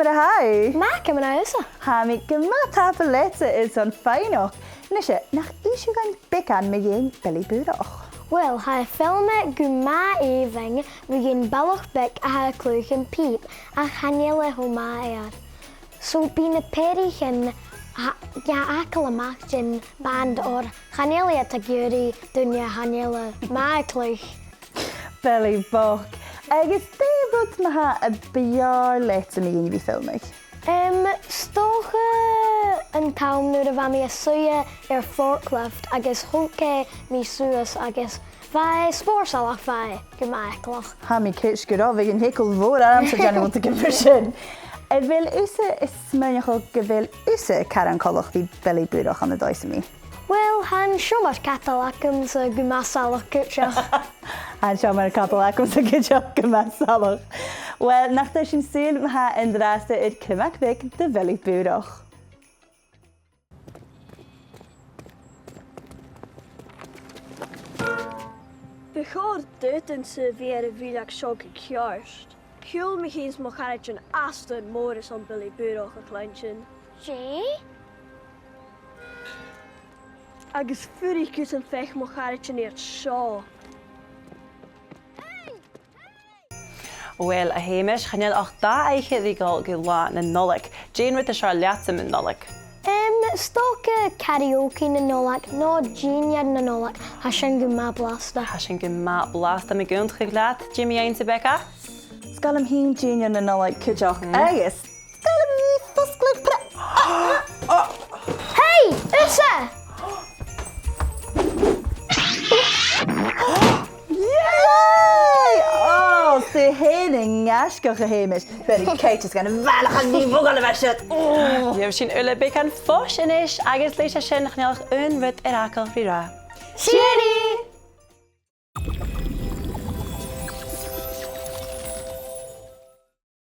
mar a hai. Mac am na usa. Ha mi gyma tapaleta is on ffainoch. Nisha, nach isio gan bican mi yin Billy Burach. Wel, ha ffilme gwma efeng fi gyn balwch bec a ha clwch yn pip a chanel e hwma ear. So byn y perich yn acol y mac jyn band o'r chanel e at a gyri dynia chanel e ma clwch. Billy Burach. Agus debod ma ha a biar leta mi yin fi ffilmig. Stoch yn cawn nhw'r fami a suya forklift agus hwke mi suas agus fai sporsalach fai gymaicloch. Ha mi kitsch gyda fi yn hicl fawr ar amser janne want to gyfersyn. Vil usa ysmynach o gyfil usa caran colwch fi Billy Burach am y does mi? Wel, han siomar catalacum sa gymasalach gytsioch. Han siomar catalacum sa gytsioch gymasalach. Wel, nach da sy'n sy'n ha yn drasta i'r cymac big dy Billy Burach. Bechor dit yn sy'n fi ar y filag siog y ciarst. Hiwl mi hys mo charach yn aston Morris on Billy Burach o Clann. Jay? Agus furig ys yn fech mo charach yn i'r sio. Wel, a héimeis chanel ach da eiche ddigal gyda na nolig. Jane with the charlatsam in nolig. Stoch karaoke na nolak, no geniad na nolak, hasan gyma blasta. Hasan gyma blasta mi gynt gyglad, Jimmy ein te Becca? Sgalm hi'n genial na nolig cydioch agus. Sgalm hi ffosglyg pre... Hey, Usa! Sy hyn yn ngasgach o heimis. Beri Kate is gan y falach a ni fwgal y fesyt. Jyf sy'n ule becan ffos yn ish, agos leis a sy'n chanelach yn fyd yr acol rhi ra. Cheery!